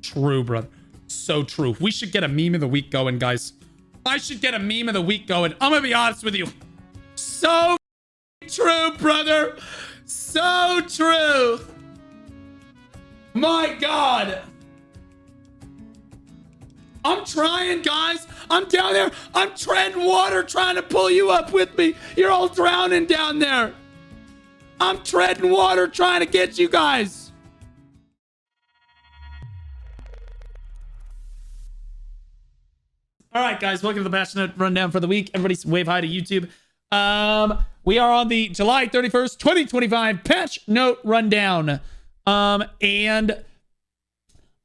True, brother. So true. We should get a meme of the week going, guys. I should get a meme of the week going. I'm gonna be honest with you. So true, brother. So true. My God. I'm trying, guys. I'm down there. I'm treading water trying to pull you up with me. You're all drowning down there. I'm treading water trying to get you guys. All right, guys. Welcome to the Patch Note Rundown for the week. Everybody wave hi to YouTube. We are on the July 31st, 2025 Patch Note Rundown. And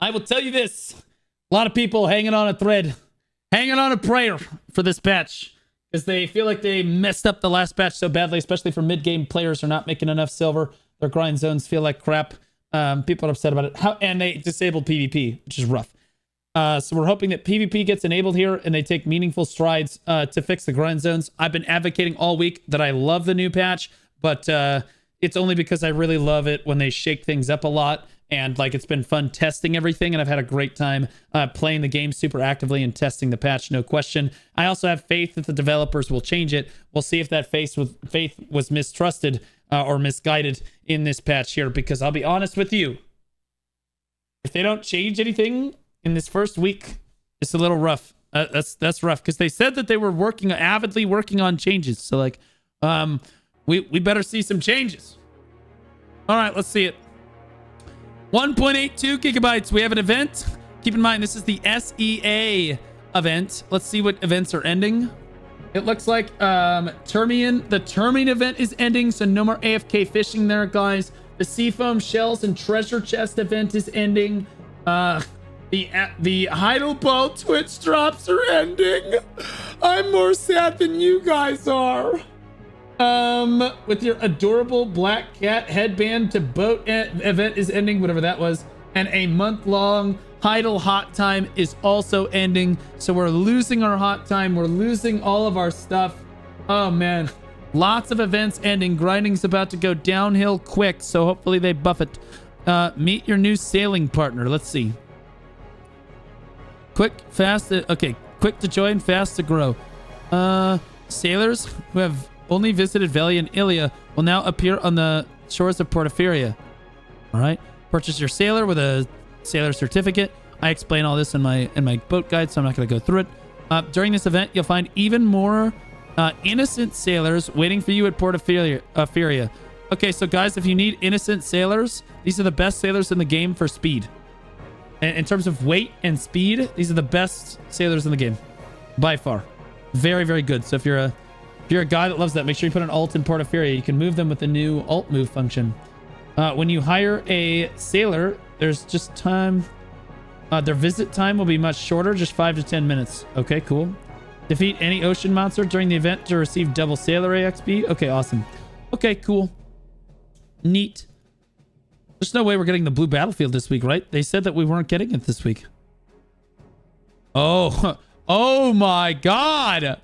I will tell you this. A lot of people hanging on a thread, hanging on a prayer for this patch because they feel like they messed up the last patch so badly, especially for mid-game players who are not making enough silver. Their grind zones feel like crap. People are upset about it. And they disabled PvP, which is rough. So we're hoping that PvP gets enabled here and they take meaningful strides to fix the grind zones. I've been advocating all week that I love the new patch, but it's only because I really love it when they shake things up a lot. And like it's been fun testing everything, and I've had a great time playing the game super actively and testing the patch, no question. I also have faith that the developers will change it. We'll see if that faith was mistrusted or misguided in this patch here, because I'll be honest with you, if they don't change anything in this first week, it's a little rough. That's rough, because they said that they were avidly working on changes. So like, we better see some changes. All right, let's see it. 1.82 gigabytes. We have an event. Keep in mind, this is the SEA event. Let's see what events are ending. It looks like the Termian event is ending, so no more AFK fishing there, guys. The Seafoam Shells and Treasure Chest event is ending. The Heidelball Twitch drops are ending. I'm more sad than you guys are. With your adorable black cat headband to boat event is ending, whatever that was, and a month-long Heidel hot time is also ending. So we're losing our hot time. We're losing all of our stuff. Oh man, lots of events ending. Grinding's about to go downhill quick, so hopefully they buff it. Meet your new sailing partner. Let's see. Quick, fast. Okay, quick to join, fast to grow. Sailors who have only visited Velia and Ilia will now appear on the shores of Portaferia. All right. Purchase your sailor with a sailor certificate. I explain all this in my boat guide, so I'm not going to go through it. During this event, you'll find even more innocent sailors waiting for you at Portaferia. Okay, so guys, if you need innocent sailors, these are the best sailors in the game for speed. In terms of weight and speed, these are the best sailors in the game by far. Very, very good. So if you're a guy that loves that, make sure you put an alt in Portaferia. You can move them with the new alt move function. When you hire a sailor, there's just time. Their visit time will be much shorter, just 5 to 10 minutes. Okay, cool. Defeat any ocean monster during the event to receive double sailor XP. Okay, awesome. Okay, cool. Neat. There's no way we're getting the blue battlefield this week, right? They said that we weren't getting it this week. Oh, oh my God.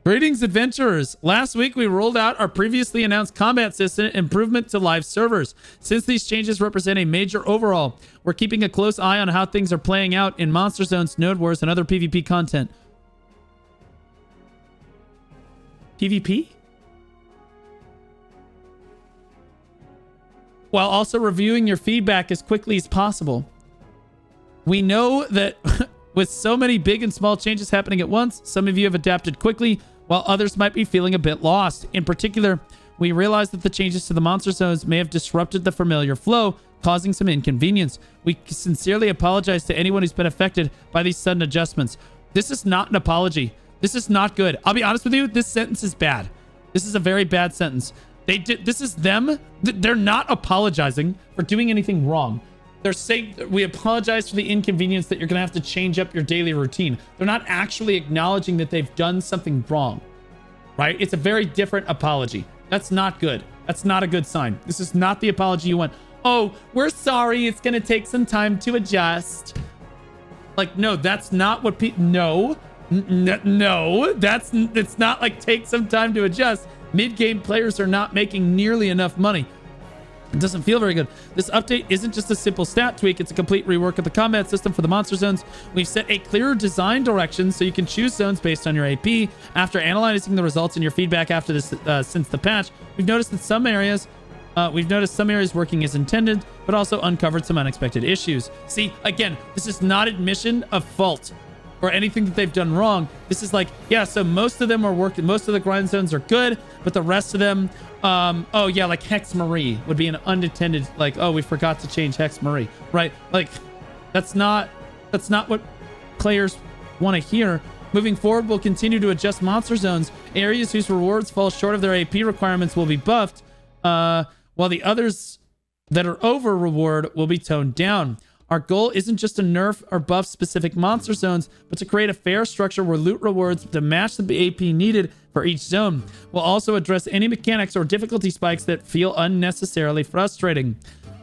Greetings, adventurers. Last week, we rolled out our previously announced combat system improvement to live servers. Since these changes represent a major overhaul, we're keeping a close eye on how things are playing out in Monster Zones, Node Wars, and other PvP content. PvP? While also reviewing your feedback as quickly as possible. We know that with so many big and small changes happening at once, some of you have adapted quickly, while others might be feeling a bit lost. In particular, we realize that the changes to the monster zones may have disrupted the familiar flow, causing some inconvenience. We sincerely apologize to anyone who's been affected by these sudden adjustments. This is not an apology. This is not good. I'll be honest with you, this sentence is bad. This is a very bad sentence. This is them. They're not apologizing for doing anything wrong. They're saying, we apologize for the inconvenience that you're going to have to change up your daily routine. They're not actually acknowledging that they've done something wrong, right? It's a very different apology. That's not good. That's not a good sign. This is not the apology you want. Oh, we're sorry. It's going to take some time to adjust. Like, no, that's not what people... No, it's not like take some time to adjust. Mid-game players are not making nearly enough money. It doesn't feel very good. This update isn't just a simple stat tweak. It's a complete rework of the combat system for the monster zones. We've set a clearer design direction so you can choose zones based on your AP. After analyzing the results and your feedback after this, since the patch, we've noticed some areas working as intended, but also uncovered some unexpected issues. See, again, this is not admission of fault or anything that they've done wrong. This is like, yeah, so most of them are working. Most of the grind zones are good, but the rest of them, oh yeah, like Hex Marie would be an unintended, like, oh, we forgot to change Hex Marie, right? Like, that's not what players want to hear. Moving forward, we'll continue to adjust monster zones. Areas whose rewards fall short of their AP requirements will be buffed, while the others that are over reward will be toned down. Our goal isn't just to nerf or buff specific monster zones, but to create a fair structure where loot rewards to match the AP needed for each zone. We'll also address any mechanics or difficulty spikes that feel unnecessarily frustrating.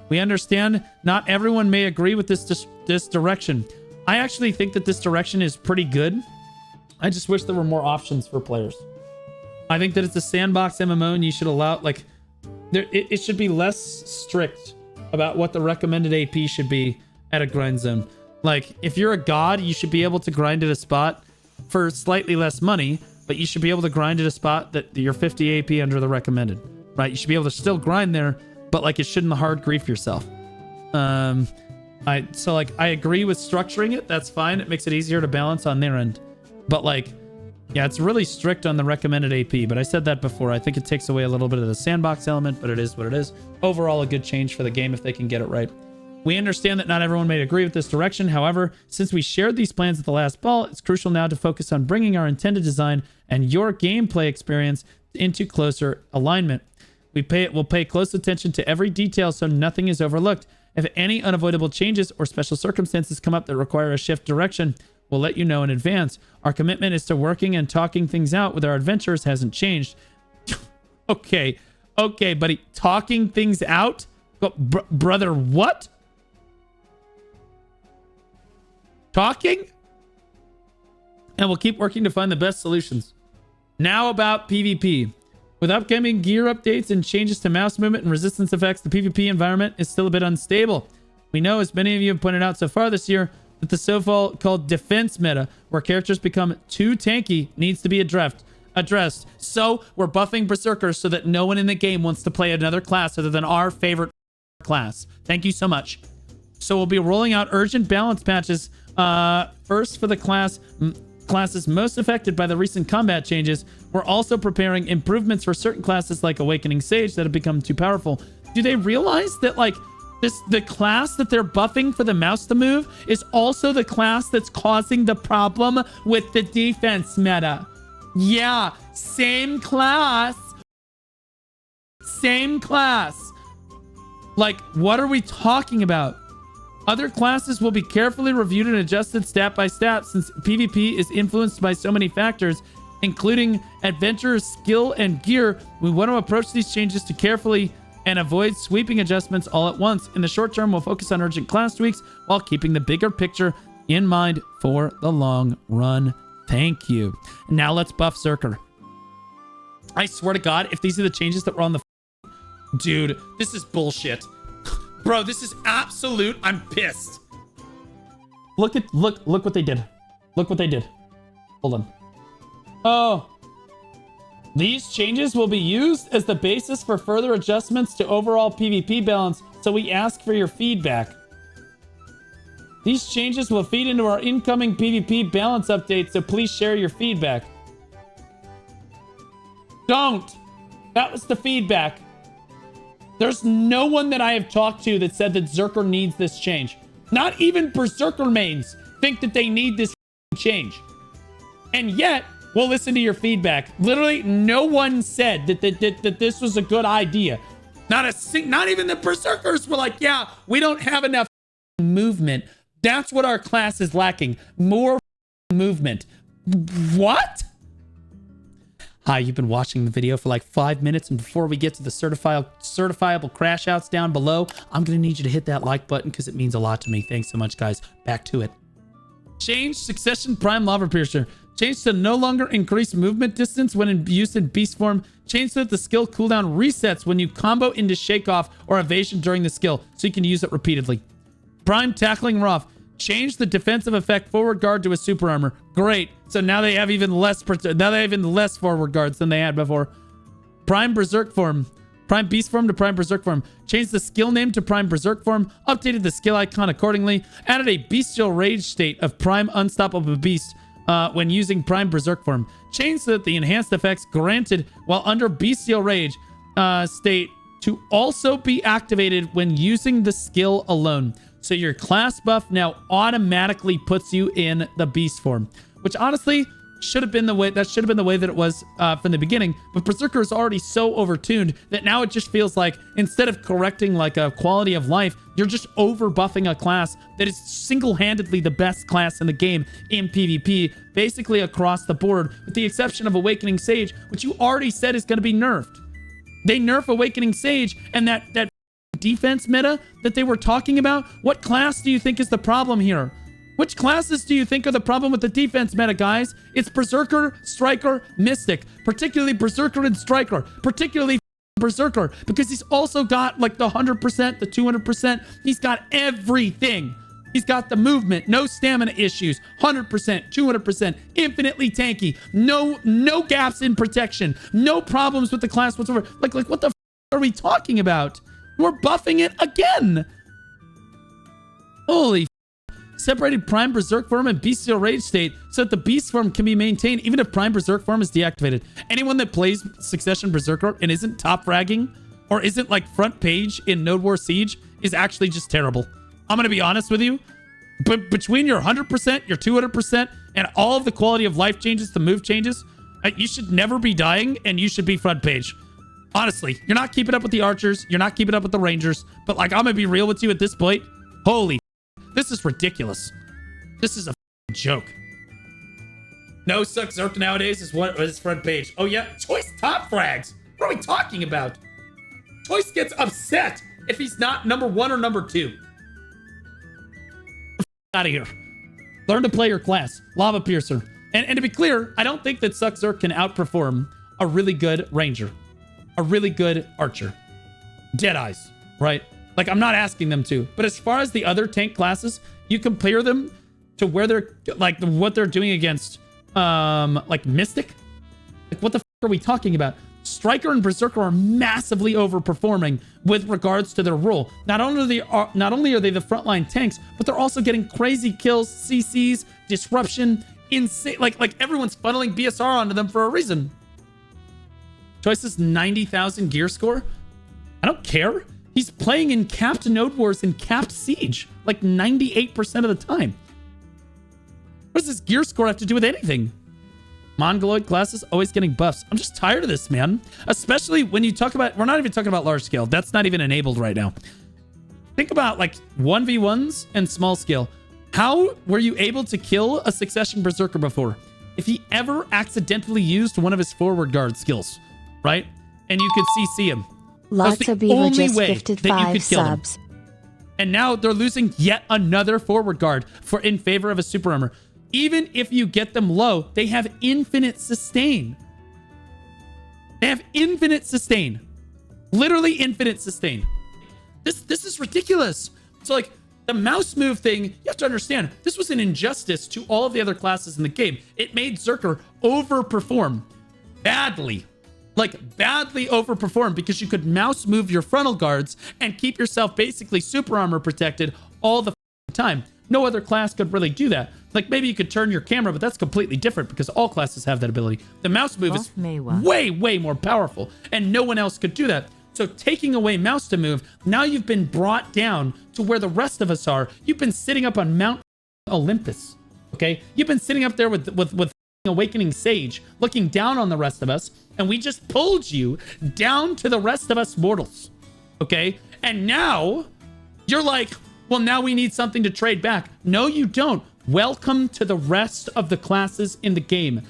We understand not everyone may agree with this direction. I actually think that this direction is pretty good. I just wish there were more options for players. I think that it's a sandbox MMO and you should allow, like, it should be less strict about what the recommended AP should be at a grind zone. Like, if you're a god, you should be able to grind at a spot for slightly less money, but you should be able to grind at a spot that you're 50 AP under the recommended, right? You should be able to still grind there, but like, it shouldn't hard grief yourself. I agree with structuring it. That's fine. It makes it easier to balance on their end. But like, yeah, it's really strict on the recommended AP, but I said that before. I think it takes away a little bit of the sandbox element, but it is what it is. Overall, a good change for the game if they can get it right. We understand that not everyone may agree with this direction. However, since we shared these plans at the last ball, it's crucial now to focus on bringing our intended design and your gameplay experience into closer alignment. We'll pay close attention to every detail so nothing is overlooked. If any unavoidable changes or special circumstances come up that require a shift direction, we'll let you know in advance. Our commitment is to working and talking things out with our adventurers hasn't changed. Okay, buddy. Talking things out? Brother, what? Talking? And we'll keep working to find the best solutions. Now about PvP. With upcoming gear updates and changes to mouse movement and resistance effects, the PvP environment is still a bit unstable. We know, as many of you have pointed out so far this year, that the so-called defense meta, where characters become too tanky, needs to be addressed. So we're buffing Berserkers so that no one in the game wants to play another class other than our favorite class. Thank you so much. So we'll be rolling out urgent balance patches first for the classes most affected by the recent combat changes. We're also preparing improvements for certain classes like Awakening Sage that have become too powerful. Do they realize that, like, the class that they're buffing for the mouse to move is also the class that's causing the problem with the defense meta? Yeah, same class. Same class. Like, what are we talking about? Other classes will be carefully reviewed and adjusted stat by stat since PvP is influenced by so many factors, including adventurers' skill and gear. We want to approach these changes to carefully and avoid sweeping adjustments all at once. In the short term, we'll focus on urgent class tweaks while keeping the bigger picture in mind for the long run. Thank you. Now let's buff Berserker. I swear to God, if these are the changes that were on the... Dude, this is bullshit. Bro, this is absolute... I'm pissed. Look what they did. Look what they did. Hold on. Oh. These changes will be used as the basis for further adjustments to overall PvP balance, so we ask for your feedback. These changes will feed into our incoming PvP balance update, so please share your feedback. Don't. That was the feedback. There's no one that I have talked to that said that Berserker needs this change. Not even Berserker mains think that they need this change. And yet, we'll listen to your feedback. Literally, no one said that this was a good idea. Not even the Berserkers were like, yeah, we don't have enough movement. That's what our class is lacking. More movement. What? Hi, you've been watching the video for like 5 minutes, and before we get to the certifiable crash outs down below, I'm gonna need you to hit that like button because it means a lot to me. Thanks so much, guys. Back to it. Change Succession Prime Lava Piercer. Change to no longer increase movement distance when used in beast form. Change so that the skill cooldown resets when you combo into shake off or evasion during the skill, so you can use it repeatedly. Prime tackling rough. Change the defensive effect forward guard to a super armor. Great. So now they have even less forward guards than they had before. Prime berserk form. Prime beast form to prime berserk form. Changed the skill name to prime berserk form. Updated the skill icon accordingly. Added a bestial rage state of prime unstoppable beast when using prime berserk form. Changed so that the enhanced effects granted while under bestial rage state to also be activated when using the skill alone. So your class buff now automatically puts you in the beast form, which honestly should have been the way that it was from the beginning. But Berserker is already so overtuned that now it just feels like instead of correcting like a quality of life, you're just over buffing a class that is single-handedly the best class in the game in PvP, basically across the board, with the exception of Awakening Sage, which you already said is going to be nerfed. They nerf Awakening Sage, and that defense meta that they were talking about, what class do you think is the problem here? Which classes do you think are the problem with the defense meta, guys? It's Berserker, Striker, Mystic. Particularly Berserker and Striker. Particularly Berserker. Because he's also got like the 100%, the 200%. He's got everything. He's got the movement, no stamina issues, 100%, 200%, infinitely tanky, no gaps in protection, no problems with the class whatsoever. Like what the are we talking about? We're buffing it again. Holy separated prime berserk form and bestial rage state so that the beast form can be maintained even if prime berserk form is deactivated. Anyone that plays Succession Berserker and isn't top fragging or isn't like front page in Node War Siege is actually just terrible. I'm going to be honest with you, but between your 100%, your 200%, and all of the quality of life changes, the move changes, you should never be dying and you should be front page. Honestly, you're not keeping up with the archers. You're not keeping up with the rangers. But like, I'm going to be real with you at this point. Holy, this is ridiculous. This is a joke. No suck Zerk nowadays is what is front page. Oh yeah, Choice top frags. What are we talking about? Choice gets upset if he's not number 1 or number 2. Out of here. Learn to play your class. Lava Piercer. And to be clear, I don't think that Suck Zerk can outperform a really good ranger. A really good archer. Deadeyes, right? Like, I'm not asking them to. But as far as the other tank classes, you compare them to where they're, like, what they're doing against, like, Mystic. Like, what the f are we talking about? Striker and Berserker are massively overperforming with regards to their role. Not only are they the frontline tanks, but they're also getting crazy kills, CCs, disruption, insane. Like everyone's funneling BSR onto them for a reason. Choice's 90,000 gear score. I don't care. He's playing in capped Node Wars and capped Siege like 98% of the time. What does this gear score have to do with anything? Mongoloid classes always getting buffs. I'm just tired of this, man. Especially when you talk about, we're not even talking about large scale. That's not even enabled right now. Think about like 1v1s and small scale. How were you able to kill a Succession Berserker before? If he ever accidentally used one of his forward guard skills, right? And you could CC him. Lots of Beaver just gifted 5 subs. And now they're losing yet another forward guard in favor of a super armor. Even if you get them low, they have infinite sustain. They have infinite sustain. Literally infinite sustain. This is ridiculous. So like the mouse move thing, you have to understand, this was an injustice to all of the other classes in the game. It made Zerker overperform badly. Like badly overperform because you could mouse move your frontal guards and keep yourself basically super armor protected all the time. No other class could really do that. Like maybe you could turn your camera, but that's completely different because all classes have that ability. The mouse move is way more powerful and no one else could do that. So taking away mouse to move, now you've been brought down to where the rest of us are. You've been sitting up on Mount Olympus, okay? You've been sitting up there with Awakening Sage, looking down on the rest of us, and we just pulled you down to the rest of us mortals, okay? And now you're like, well, now we need something to trade back. No, you don't. Welcome to the rest of the classes in the game.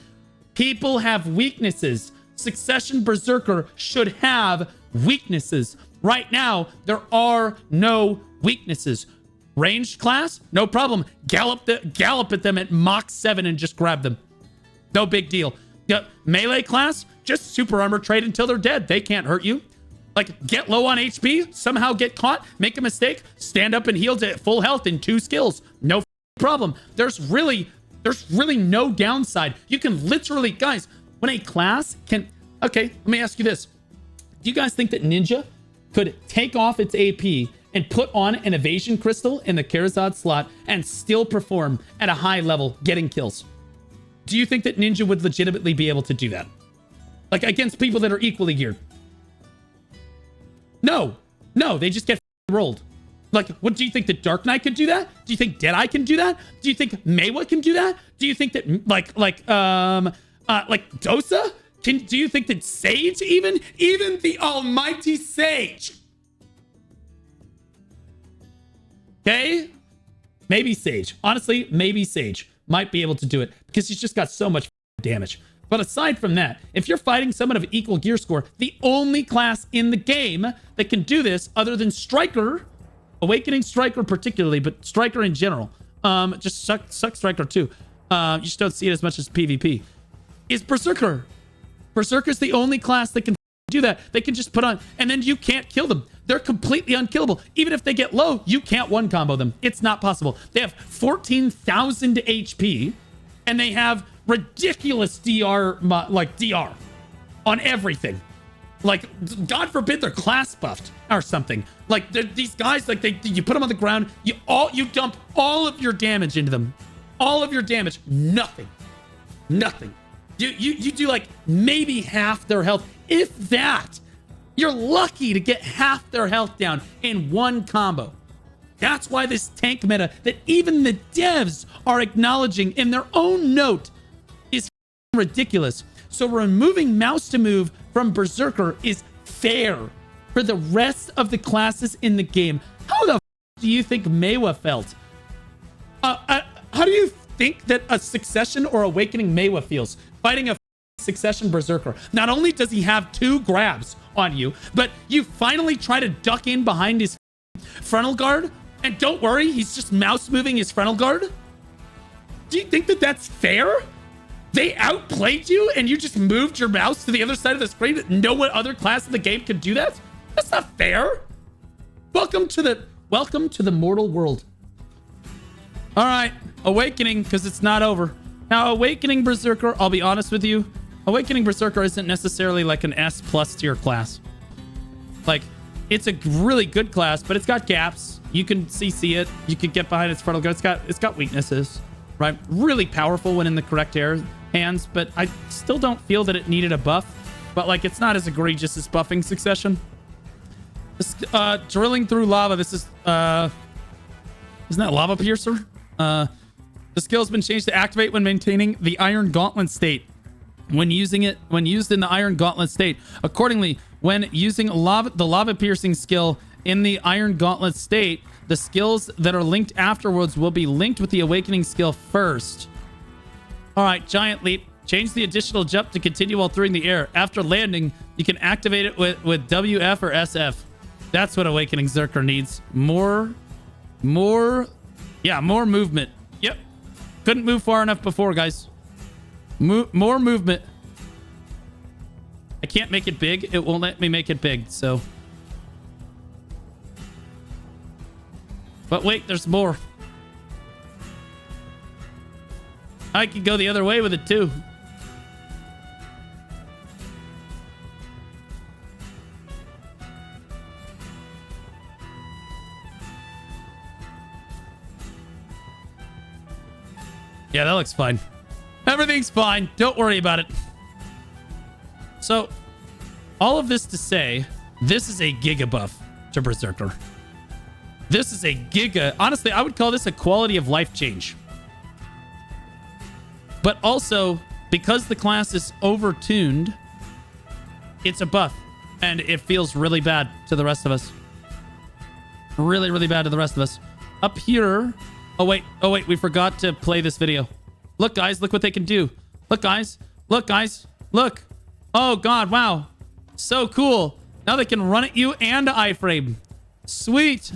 People have weaknesses. Succession Berserker should have weaknesses. Right now, there are no weaknesses. Ranged class, no problem. Gallop at them at Mach 7 and just grab them. No big deal. Yeah, melee class, just super armor trade until they're dead. They can't hurt you. Like, get low on HP, somehow get caught, make a mistake, stand up and heal to full health in 2 skills. No problem. There's really no downside. You can literally, guys, when a class can... Okay, let me ask you this. Do you guys think that Ninja could take off its AP and put on an evasion crystal in the Karazad slot and still perform at a high level, getting kills? Do you think that Ninja would legitimately be able to do that? Like, against people that are equally geared? No, they just get rolled. Like, what do you think that Dark Knight could do that? Do you think Deadeye can do that? Do you think Meiwa can do that? Do you think that like Dosa can? Do you think that Sage even the almighty Sage? Okay, maybe Sage. Honestly, maybe Sage might be able to do it because he's just got so much damage. But aside from that, if you're fighting someone of equal gear score, the only class in the game that can do this, other than Striker, Awakening Striker particularly, but Striker in general, just suck Striker too. You just don't see it as much as PvP, is Berserker. Berserker's the only class that can do that. They can just put on, and then you can't kill them. They're completely unkillable. Even if they get low, you can't one combo them. It's not possible. They have 14,000 HP, and they have ridiculous DR on everything. Like, God forbid they're class buffed or something. Like, these guys, like, you put them on the ground, you dump all of your damage into them. All of your damage. Nothing. You do like maybe half their health, if that. You're lucky to get half their health down in one combo. That's why this tank meta that even the devs are acknowledging in their own note is ridiculous. So removing mouse to move from Berserker is fair for the rest of the classes in the game. How the do you think Meiwa felt? How do you think that a Succession or Awakening Meiwa feels fighting a Succession Berserker? Not only does he have 2 grabs on you, but you finally try to duck in behind his frontal guard, and don't worry, he's just mouse moving his frontal guard. Do you think that that's fair? They outplayed you and you just moved your mouse to the other side of the screen. No one other class in the game could do that? That's not fair. Welcome to the mortal world. All right, Awakening, because it's not over. Now, Awakening Berserker, I'll be honest with you, Awakening Berserker isn't necessarily like an S+ tier class. Like, it's a really good class, but it's got gaps. You can CC it. You can get behind its frontal guard. It's got weaknesses, right? Really powerful when in the correct hands, but I still don't feel that it needed a buff. But like, it's not as egregious as buffing Succession. This, drilling through lava. This is isn't that Lava Piercer? The skill has been changed to activate when maintaining the Iron Gauntlet state. When used in the Iron Gauntlet state. Accordingly, when using the Lava Piercing skill in the Iron Gauntlet state, the skills that are linked afterwards will be linked with the Awakening skill first. All right, Giant Leap. Change the additional jump to continue while through the air. After landing, you can activate it with WF or SF. That's what Awakening Berserker needs. More movement. Yep. Couldn't move far enough before, guys. More movement. I can't make it big. It won't let me make it big, so. But wait, there's more. I could go the other way with it too. Yeah, that looks fine. Everything's fine. Don't worry about it. So, all of this to say, this is a giga buff to Berserker. This is a giga... Honestly, I would call this a quality of life change. But also, because the class is overtuned, it's a buff. And it feels really bad to the rest of us. Really, really bad to the rest of us. Up here... Oh, wait. We forgot to play this video. Look, guys. Look what they can do. Look, guys. Look, guys. Look. Oh, God. Wow. So cool. Now they can run at you and iframe. Sweet.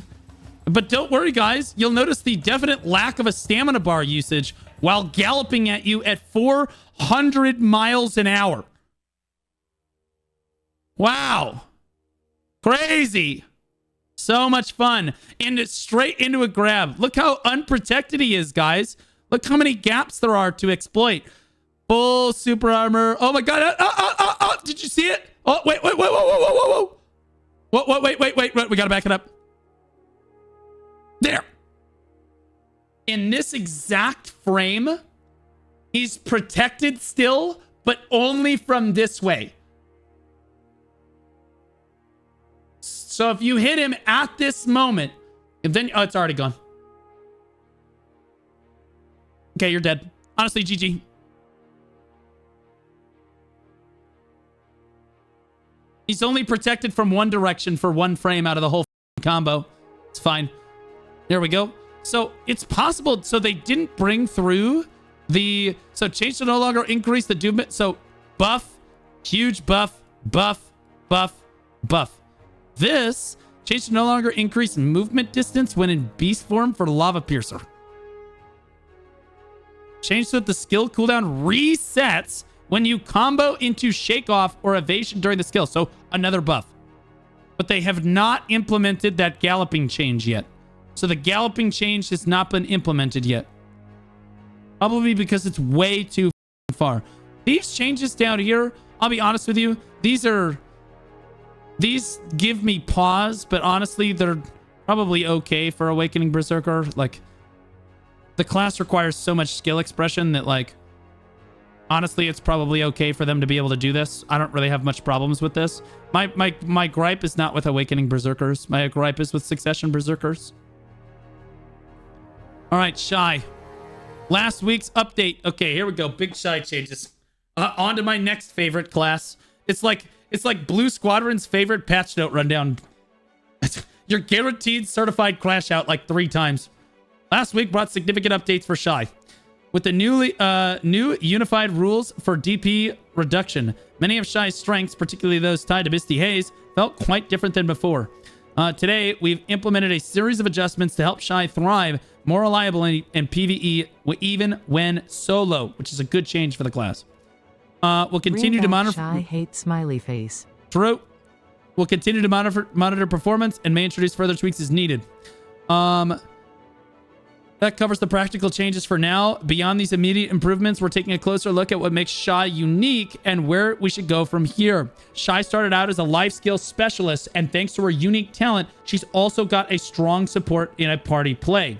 But don't worry, guys. You'll notice the definite lack of a stamina bar usage while galloping at you at 400 miles an hour. Wow. Crazy. So much fun. And it's straight into a grab. Look how unprotected he is, guys. Look how many gaps there are to exploit. Full super armor. Oh my god. Did you see it? Oh, wait. Whoa. Wait. We gotta back it up. There. In this exact frame, he's protected still, but only from this way. So if you hit him at this moment, and then, oh, it's already gone. Okay, you're dead. Honestly, GG. He's only protected from one direction for one frame out of the whole combo. It's fine. There we go. So it's possible. So they didn't bring through the... So change to no longer increase the doom. So buff, huge buff, buff. This change to no longer increase movement distance when in beast form for Lava Piercer. Change so that the skill cooldown resets when you combo into Shake Off or Evasion during the skill. So another buff. But they have not implemented that galloping change yet. So the galloping change has not been implemented yet. Probably because it's way too far. These changes down here, I'll be honest with you, these give me pause, but honestly, they're probably okay for Awakening Berserker. Like, the class requires so much skill expression that, like, honestly, it's probably okay for them to be able to do this. I don't really have much problems with this. My gripe is not with Awakening Berserkers. My gripe is with Succession Berserkers. All right, Shai. Last week's update. Okay, here we go. Big Shai changes. On to my next favorite class. It's like Blue Squadron's favorite patch note rundown. You're guaranteed certified crash out like 3 times. Last week brought significant updates for Shai. With the new unified rules for DP reduction, many of Shai's strengths, particularly those tied to Misty Haze, felt quite different than before. Today, we've implemented a series of adjustments to help Shai thrive more reliably in PvE, even when solo, which is a good change for the class. We'll continue to monitor... Shai hates smiley face. True. We'll continue to monitor performance and may introduce further tweaks as needed. That covers the practical changes for now. Beyond these immediate improvements, we're taking a closer look at what makes Shai unique and where we should go from here. Shai started out as a life skill specialist, and thanks to her unique talent, she's also got a strong support in a party play.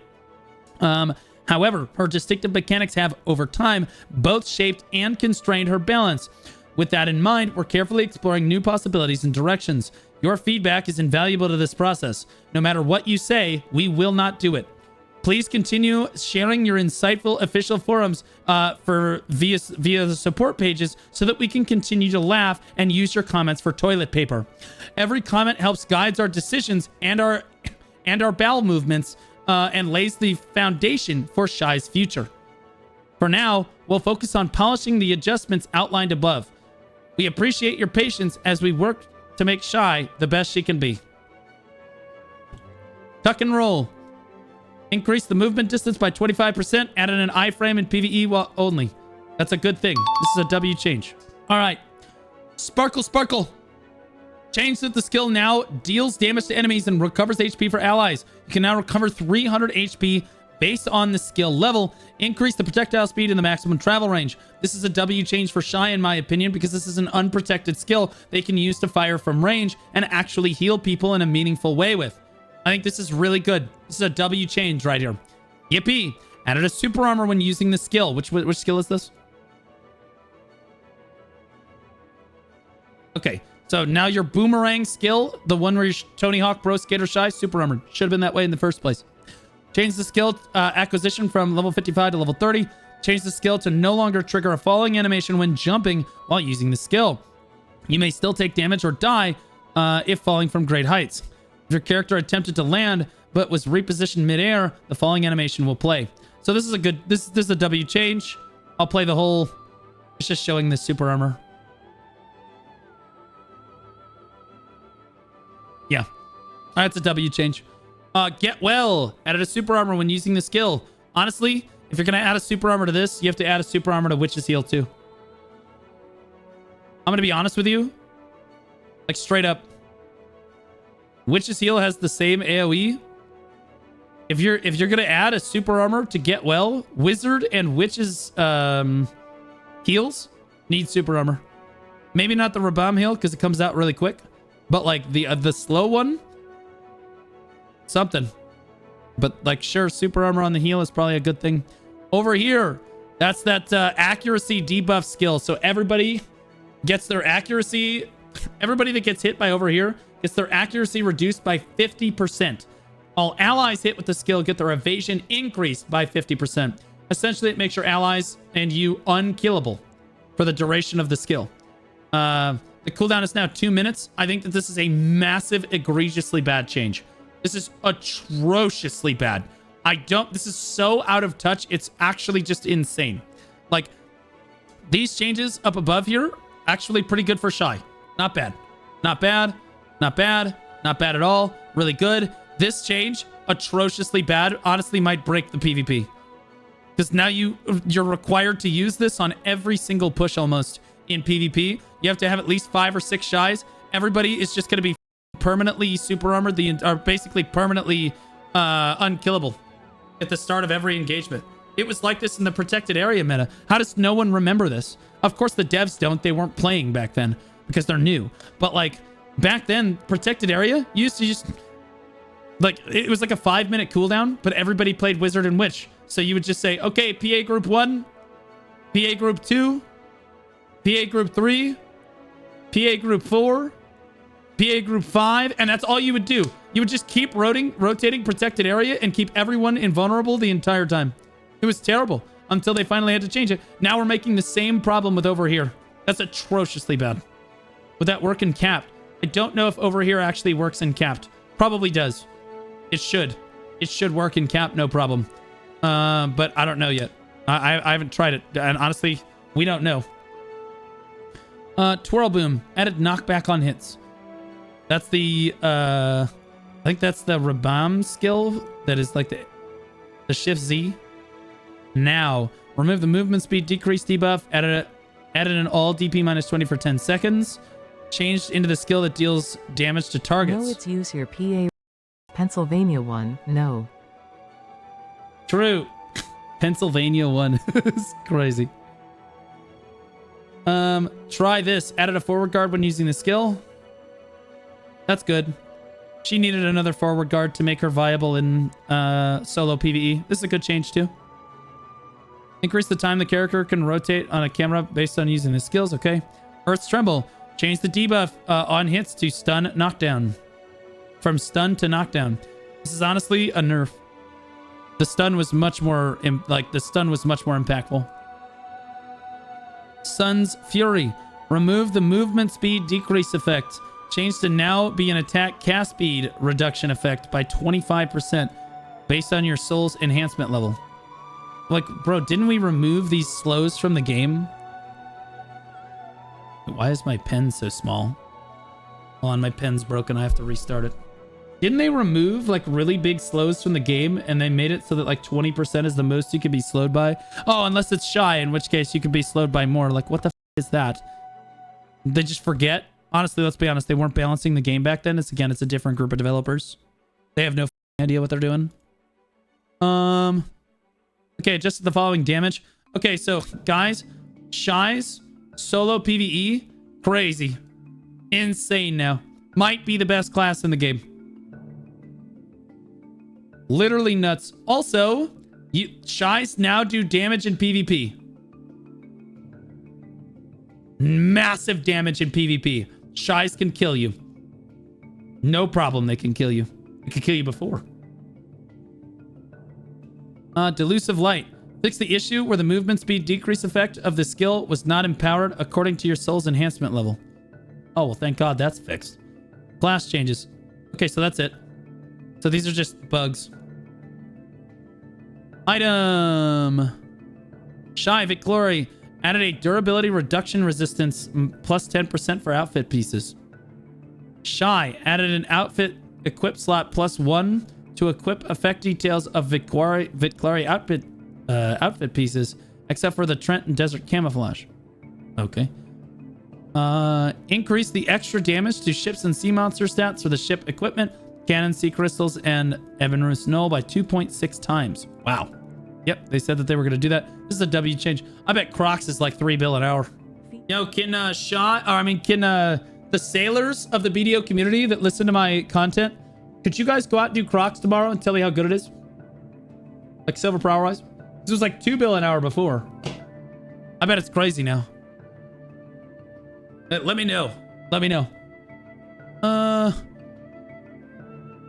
However, her distinctive mechanics have, over time, both shaped and constrained her balance. With that in mind, we're carefully exploring new possibilities and directions. Your feedback is invaluable to this process. No matter what you say, we will not do it. Please continue sharing your insightful official forums via the support pages so that we can continue to laugh and use your comments for toilet paper. Every comment helps guide our decisions and our bowel movements and lays the foundation for Shai's future. For now, we'll focus on polishing the adjustments outlined above. We appreciate your patience as we work to make Shai the best she can be. Tuck and roll. Increase the movement distance by 25%. Added an iframe in PvE while only. That's a good thing. This is a W change. All right. Sparkle. Change that the skill now deals damage to enemies and recovers HP for allies. You can now recover 300 HP based on the skill level. Increase the projectile speed and the maximum travel range. This is a W change for Shai, in my opinion, because this is an unprotected skill they can use to fire from range and actually heal people in a meaningful way with. I think this is really good. This is a W change right here. Yippee. Added a super armor when using the skill. Which skill is this? Okay. So now your boomerang skill, the one where you're Tony Hawk, Pro Skater, Shai, super armor. Should have been that way in the first place. Change the skill acquisition from level 55 to level 30. Change the skill to no longer trigger a falling animation when jumping while using the skill. You may still take damage or die if falling from great heights. If your character attempted to land but was repositioned midair, the falling animation will play. So this is a good... This is a W change. I'll play the whole... It's just showing the super armor. Yeah. That's a W change. Get well. Added a super armor when using the skill. Honestly, if you're going to add a super armor to this, you have to add a super armor to Witch's Heal too. I'm going to be honest with you. Like straight up. Witch's Heal has the same AoE. If you're going to add a super armor to get well, Wizard and Witch's heals need super armor. Maybe not the Rabam heal because it comes out really quick. But like the slow one, something. But like, sure, super armor on the heal is probably a good thing. Over here, that's that accuracy debuff skill. So everybody gets their accuracy. Everybody that gets hit by over here gets their accuracy reduced by 50%. All allies hit with the skill get their evasion increased by 50%. Essentially, it makes your allies and you unkillable for the duration of the skill. The cooldown is now 2 minutes. I think that this is a massive, egregiously bad change. This is atrociously bad. This is so out of touch. It's actually just insane. Like, these changes up above here, actually pretty good for Shai. Not bad. Not bad. Not bad. Not bad at all. Really good. This change, atrociously bad, honestly might break the PvP. Because now you're required to use this on every single push almost in PvP. You have to have at least 5 or 6 Shais. Everybody is just going to be permanently super armored, or basically permanently unkillable at the start of every engagement. It was like this in the protected area meta. How does no one remember this? Of course the devs don't. They weren't playing back then because they're new. But like back then, protected area used to just... Like, it was like a 5-minute cooldown, but everybody played Wizard and Witch. So you would just say, okay, PA Group 1, PA Group 2, PA Group 3, PA Group 4, PA Group 5, and that's all you would do. You would just keep rotating protected area and keep everyone invulnerable the entire time. It was terrible until they finally had to change it. Now we're making the same problem with over here. That's atrociously bad. Would that work in capped? I don't know if over here actually works in capped. Probably does. It should. It should work in cap, no problem. But I don't know yet. I haven't tried it. And honestly, we don't know. Twirl Boom. Added knockback on hits. That's the... I think that's the Rabam skill. That is like the Shift Z. Now, remove the movement speed decrease debuff. Added an all DP minus 20 for 10 seconds. Changed into the skill that deals damage to targets. No, it's use your PA... Pennsylvania one, no. True. Pennsylvania one. It's crazy. Try this. Added a forward guard when using the skill. That's good. She needed another forward guard to make her viable in solo PvE. This is a good change too. Increase the time the character can rotate on a camera based on using the skills. Okay. Earth's Tremble. Change the debuff on hits to stun knockdown. From stun to knockdown. This is honestly a nerf. The stun was much more impactful. Sun's Fury. Remove the movement speed decrease effect. Change to now be an attack cast speed reduction effect by 25% based on your soul's enhancement level. Like, bro, didn't we remove these slows from the game? Why is my pen so small? Hold on, my pen's broken. I have to restart it. Didn't they remove like really big slows from the game and they made it so that like 20% is the most you could be slowed by? Oh, unless it's Shai, in which case you could be slowed by more. Like, what the is that? They just forget? Honestly, let's be honest. They weren't balancing the game back then. It's a different group of developers. They have no idea what they're doing. Okay, just the following damage. Okay, so guys, Shai's solo PvE, crazy. Insane now. Might be the best class in the game. Literally nuts. Also, Shais now do damage in PvP. Massive damage in PvP. Shais can kill you. No problem, they can kill you. They can kill you before. Delusive Light. Fix the issue where the movement speed decrease effect of the skill was not empowered according to your soul's enhancement level. Oh, well, thank God that's fixed. Class changes. Okay, so that's it. So these are just bugs. Item. Shai Victlory added a durability reduction resistance plus 10% for outfit pieces. Shai added an outfit equip slot plus 1 to equip effect details of Vitklari outfit pieces, except for the Trent and Desert Camouflage. Okay. Increase the extra damage to ships and sea monster stats for the ship equipment, cannon, sea crystals, and Evanrus Null by 2.6 times. Wow. Yep, they said that they were going to do that. This is a W change. I bet Crocs is like 3 bill an hour. Yo, can the sailors of the BDO community that listen to my content, could you guys go out and do Crocs tomorrow and tell me how good it is? Like silver per hour wise? This was like 2 bill an hour before. I bet it's crazy now. Let me know. Let me know.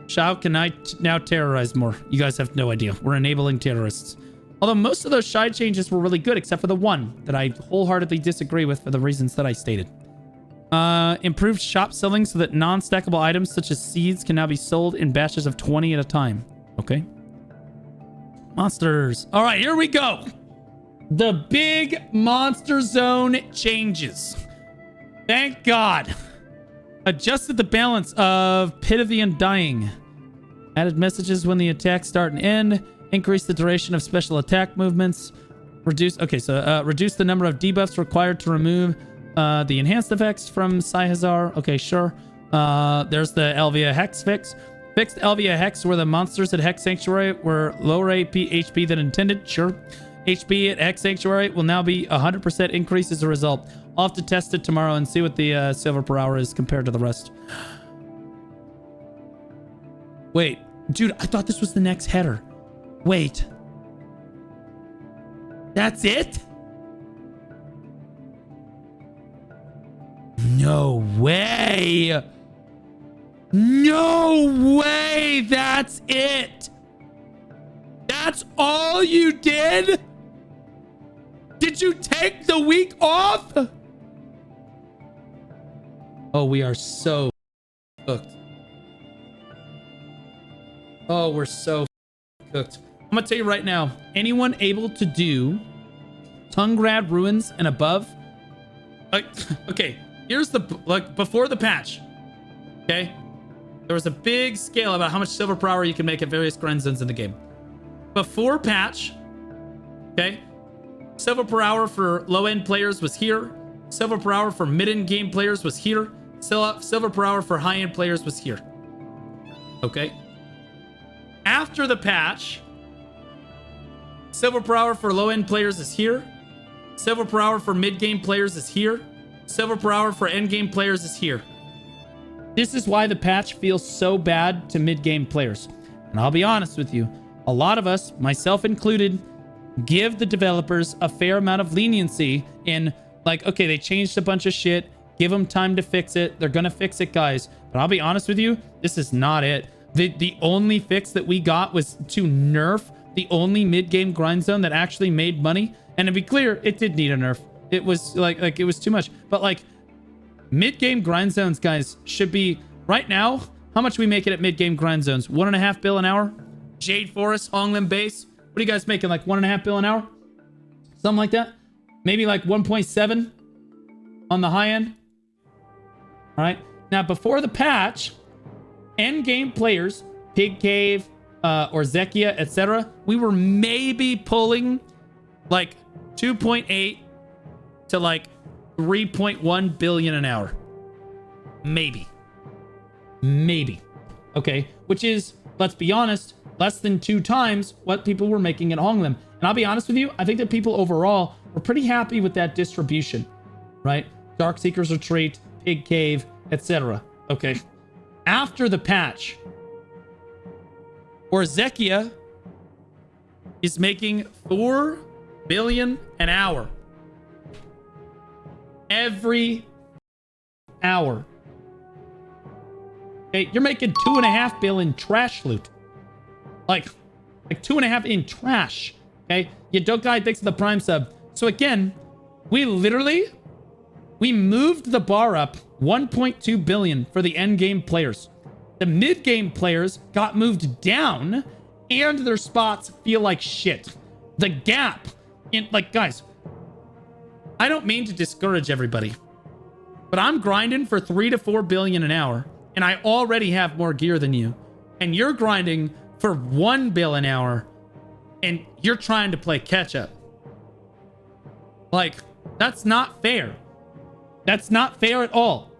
Shao can I now terrorize more? You guys have no idea. We're enabling terrorists. Although most of those Shai changes were really good, except for the one that I wholeheartedly disagree with for the reasons that I stated. Improved shop selling so that non-stackable items such as seeds can now be sold in batches of 20 at a time. Okay. Monsters. All right, here we go. The big monster zone changes. Thank God. Adjusted the balance of Pit of the Undying. Added messages when the attacks start and end. Increase the duration of special attack movements. Reduce the number of debuffs required to remove the enhanced effects from Sai-Hazar. Okay, sure. There's the Elvia Hex fix. Fixed Elvia Hex where the monsters at Hex Sanctuary were lower HP than intended. Sure. HP at Hex Sanctuary will now be 100% increase as a result. I'll have to test it tomorrow and see what the silver per hour is compared to the rest. Wait, dude, I thought this was the next header. Wait. That's it? No way. No way. That's it. That's all you did? Did you take the week off? Oh, we are so cooked. Oh, we're so cooked. I'm gonna tell you right now, anyone able to do Tungrad Ruins and above, okay, here's the, before the patch, okay, there was a big scale about how much silver per hour you can make at various grind zones in the game. Before patch, okay, silver per hour for low-end players was here. Silver per hour for mid-end game players was here. Silver per hour for high-end players was here. Okay. After the patch, silver per hour for low-end players is here. Silver per hour for mid-game players is here. Silver per hour for end-game players is here. This is why the patch feels so bad to mid-game players. And I'll be honest with you, a lot of us, myself included, give the developers a fair amount of leniency in, like, okay, they changed a bunch of shit. Give them time to fix it. They're gonna fix it, guys. But I'll be honest with you, this is not it. The only fix that we got was to nerf the only mid-game grind zone that actually made money. And to be clear, it did need a nerf. It was like it was too much. But like mid-game grind zones, guys, should be right now. How much we make it at mid-game grind zones? 1.5 bill an hour. Jade Forest, Honglim Base. What are you guys making? Like 1.5 bill an hour? Something like that. Maybe like 1.7 on the high end. All right. Now, before the patch, end game players, Pig Cave, or Zekia, etc., we were maybe pulling like 2.8 to like 3.1 billion an hour. Maybe. Okay. Which is, let's be honest, less than 2 times what people were making at Honglim. And I'll be honest with you, I think that people overall were pretty happy with that distribution, right? Darkseeker's Retreat, Pig Cave, etc. Okay. After the patch, Zekia is making 4 billion an hour. Every hour. Okay, you're making 2.5 bill in trash loot. Like 2.5 in trash. Okay, you don't guy thanks to the prime sub. So again, we moved the bar up 1.2 billion for the end game players. The mid game players got moved down, and their spots feel like shit. The gap in, like, guys, I don't mean to discourage everybody, but I'm grinding for 3 to 4 billion an hour, and I already have more gear than you, and you're grinding for 1 bill an hour and you're trying to play catch up. Like, that's not fair. That's not fair at all.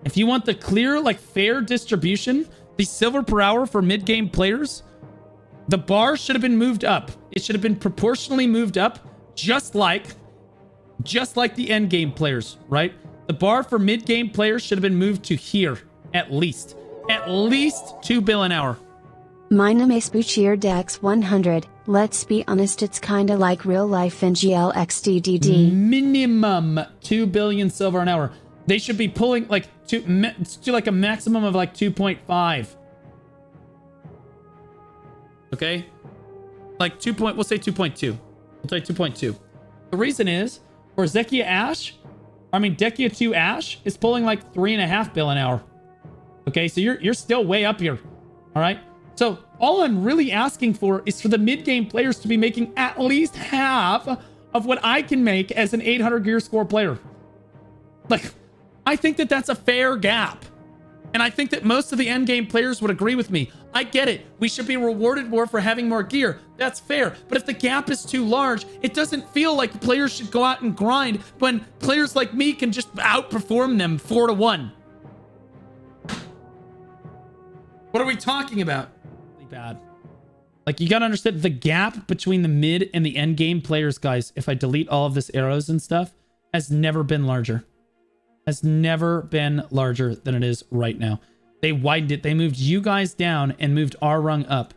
If you want the clear, like, fair distribution, the silver per hour for mid-game players, the bar should have been moved up. It should have been proportionally moved up, just like the end game players, right? The bar for mid-game players should have been moved to here, at least 2 bill an hour. My name is Buchier Dex 100. Let's be honest, it's kinda like real life in GLXDDD. Minimum 2 billion silver an hour. They should be pulling like to like a maximum of like 2.5. Okay, like we'll say 2.2. We'll say 2.2. The reason is for Dekia 2 Ash is pulling like 3.5 bill an hour. Okay, so you're still way up here. All right. So all I'm really asking for is for the mid-game players to be making at least half of what I can make as an 800 gear score player. Like, I think that that's a fair gap. And I think that most of the end game players would agree with me. I get it. We should be rewarded more for having more gear. That's fair. But if the gap is too large, it doesn't feel like players should go out and grind when players like me can just outperform them 4-1. What are we talking about? Bad. Like, you gotta understand the gap between the mid and the end game players, guys. If I delete all of this arrows and stuff, has never been larger. Has never been larger than it is right now. They widened it. They moved you guys down and moved our rung up,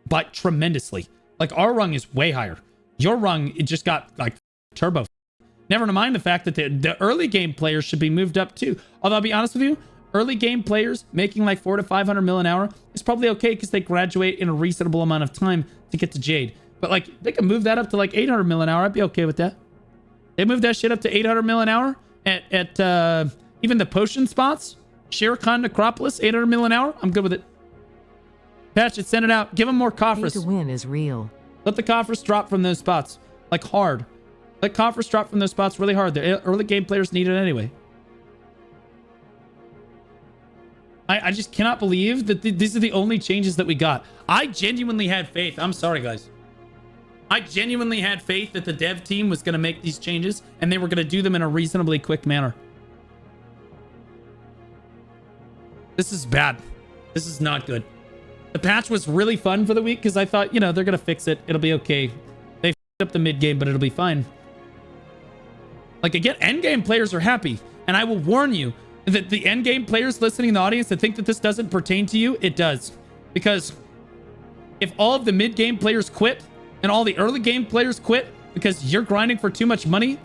but tremendously. Like, our rung is way higher. Your rung, it just got like turbo. Never mind the fact that the early game players should be moved up too. Although I'll be honest with you, early game players making like 400 to 500 mil an hour is probably okay because they graduate in a reasonable amount of time to get to Jade. But like, they can move that up to like 800 mil an hour. I'd be okay with that. They moved that shit up to 800 mil an hour at even the potion spots. Shere Khan Necropolis, 800 mil an hour. I'm good with it. Patch it, send it out. Give them more coffers. Pay to win is real. Let the coffers drop from those spots. Like, hard. Let coffers drop from those spots really hard. The early game players need it anyway. I just cannot believe that these are the only changes that we got. I genuinely had faith. I'm sorry, guys. I genuinely had faith that the dev team was going to make these changes and they were going to do them in a reasonably quick manner. This is bad. This is not good. The patch was really fun for the week because I thought, you know, they're going to fix it. It'll be okay. They f***ed up the mid game, but it'll be fine. Like, again, end game players are happy. And I will warn you, that the end game players listening in the audience that think that this doesn't pertain to you, it does. Because if all of the mid game players quit and all the early game players quit because you're grinding for too much money,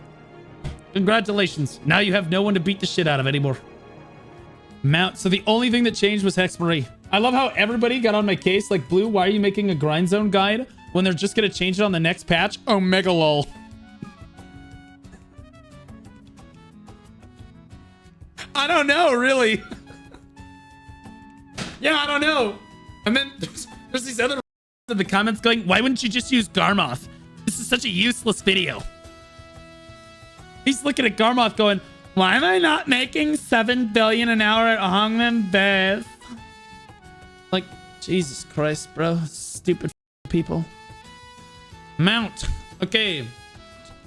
congratulations. Now you have no one to beat the shit out of anymore. Mount. So the only thing that changed was Hex Marie. I love how everybody got on my case like, Blue, why are you making a grind zone guide when they're just going to change it on the next patch? Oh, mega lol. I don't know, really. Yeah, I don't know. And then there's these other in the comments going, why wouldn't you just use Garmoth? This is such a useless video. He's looking at Garmoth going, why am I not making 7 billion an hour at Hongman Beth? Like, Jesus Christ, bro. Stupid people. Mount. Okay.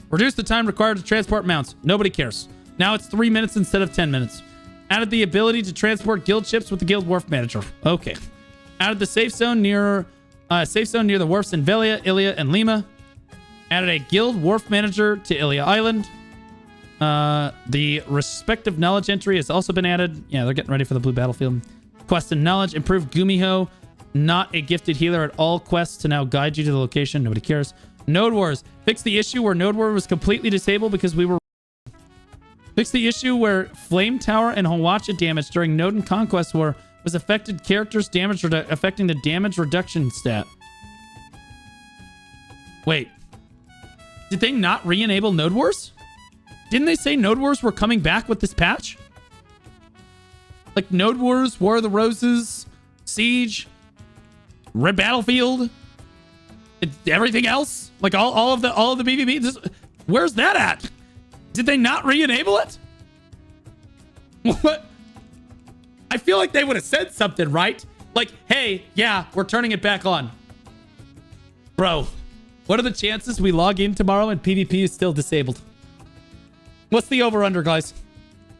Reduce the time required to transport mounts. Nobody cares. Now it's 3 minutes instead of 10 minutes. Added the ability to transport guild ships with the guild wharf manager. Okay. Added the safe zone near the wharfs in Velia, Ilia, and Lima. Added a guild wharf manager to Ilia Island. The respective knowledge entry has also been added. Yeah, they're getting ready for the blue battlefield. Quest and knowledge. Improved Gumiho. Not a gifted healer at all quests to now guide you to the location. Nobody cares. Node Wars. Fix the issue where Node War was completely disabled because we were... Fix the issue where Flame Tower and Hawacha damage during Node and Conquest War was affecting the damage reduction stat. Wait. Did they not re-enable Node Wars? Didn't they say Node Wars were coming back with this patch? Like Node Wars, War of the Roses, Siege, Red Battlefield, everything else? Like all of the PvP? Where's that at? Did they not re-enable it? What? I feel like they would have said something, right? Like, hey, yeah, we're turning it back on. Bro, what are the chances we log in tomorrow and PvP is still disabled? What's the over-under, guys?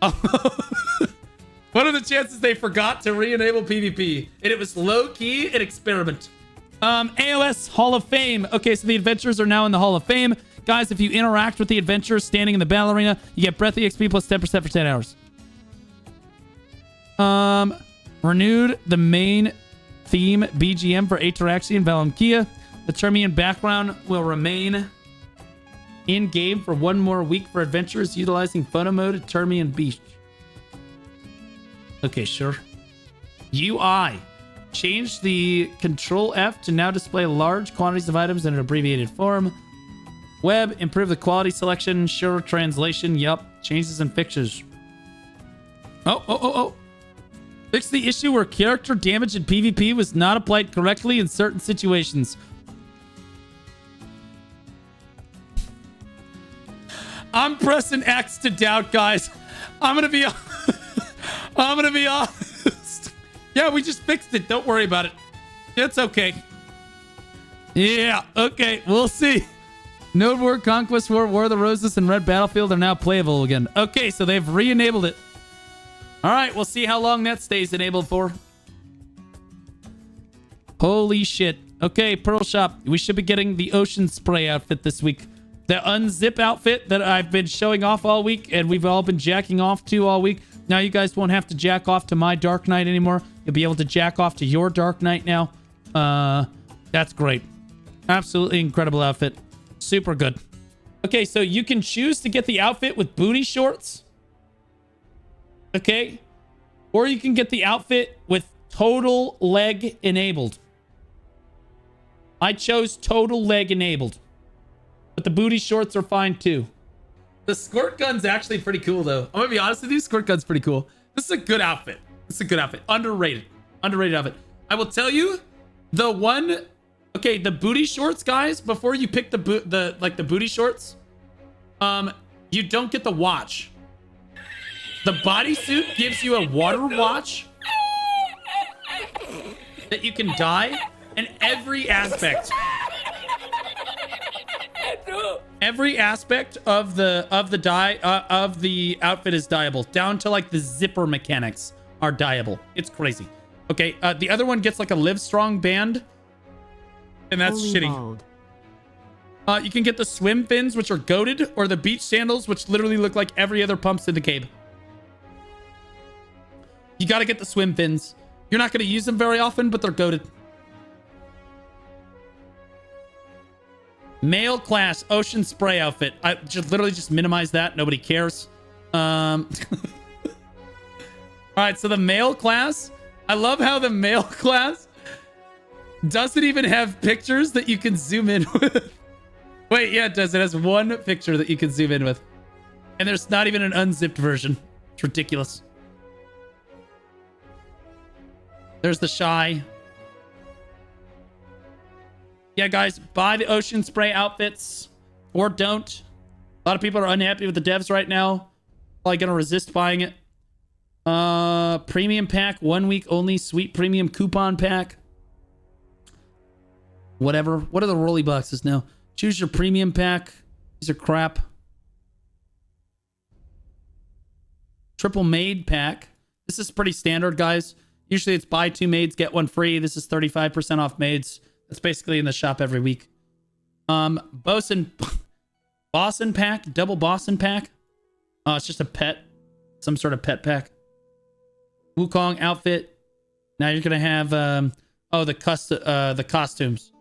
What are the chances they forgot to re-enable PvP and it was low-key an experiment? AOS Hall of Fame. Okay, so the adventurers are now in the Hall of Fame. Guys, if you interact with the adventurers standing in the battle arena, you get breath EXP plus 10% for 10 hours. Renewed the main theme BGM for Ataraxia and Valamkia. The Termian background will remain in-game for one more week for adventurers utilizing photo mode at Termian Beach. Okay, sure. UI. Change the Control F to now display large quantities of items in an abbreviated form. Web. Improve the quality selection. Sure. Translation. Yup. Changes and fixes. Oh. Fix the issue where character damage in PvP was not applied correctly in certain situations. I'm pressing X to doubt, guys. I'm gonna be honest. Yeah, we just fixed it. Don't worry about it. It's okay. Yeah, okay. We'll see. Node War, Conquest War, War of the Roses, and Red Battlefield are now playable again. Okay, so they've re-enabled it. All right, we'll see how long that stays enabled for. Holy shit. Okay, Pearl Shop. We should be getting the Ocean Spray outfit this week. The unzip outfit that I've been showing off all week and we've all been jacking off to all week. Now you guys won't have to jack off to my Dark Knight anymore. You'll be able to jack off to your Dark Knight now. That's great. Absolutely incredible outfit. Super good. Okay, so you can choose to get the outfit with booty shorts. Okay. Or you can get the outfit with total leg enabled. I chose total leg enabled. But the booty shorts are fine too. The squirt gun's actually pretty cool though. I'm gonna be honest with you, squirt gun's pretty cool. This is a good outfit. This is a good outfit. Underrated. Underrated outfit. I will tell you, the one... Okay, the booty shorts, guys, before you pick the booty shorts, you don't get the watch. The bodysuit gives you a water watch that you can dye, and every aspect of the dye of the outfit is dyeable, down to like the zipper mechanics are dyeable. It's crazy. Okay, the other one gets like a Live Strong band, and that's Holy shitty. bald. You can get the swim fins, which are goated, or the beach sandals, which literally look like every other pumps in the cave. You got to get the swim fins. You're not going to use them very often, but they're goated. Male class Ocean Spray outfit. I just literally just minimize that. Nobody cares. All right, so the male class. I love how the male class doesn't even have pictures that you can zoom in with. Wait, yeah, it does. It has one picture that you can zoom in with. And there's not even an unzipped version. It's ridiculous. There's the Shai. Yeah, guys, buy the Ocean Spray outfits or don't. A lot of people are unhappy with the devs right now. Probably going to resist buying it. Premium pack, 1 week only. Sweet premium coupon pack. Whatever. What are the rolly boxes now? Choose your premium pack. These are crap. Triple maid pack. This is pretty standard, guys. Usually it's buy 2 maids, get 1 free. This is 35% off maids. That's basically in the shop every week. Bossin pack, double Bossin pack. Oh, it's just a pet. Some sort of pet pack. Wukong outfit. Now you're gonna have the costumes.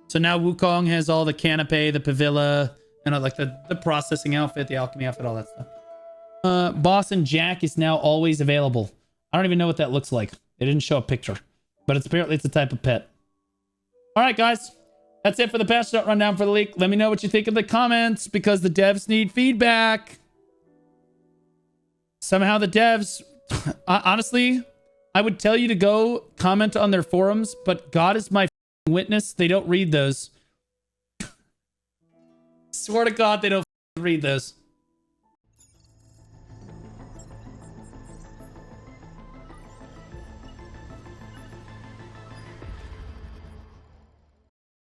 So now Wukong has all the canopy, the pavilla, and like the processing outfit, the alchemy outfit, all that stuff. Boss and Jack is now always available. I don't even know what that looks like. They didn't show a picture, but apparently it's a type of pet. All right, guys. That's it for the patch note rundown for the leak. Let me know what you think in the comments because the devs need feedback. Somehow the devs, honestly, I would tell you to go comment on their forums, but God is my witness. They don't read those. Swear to God, they don't read those.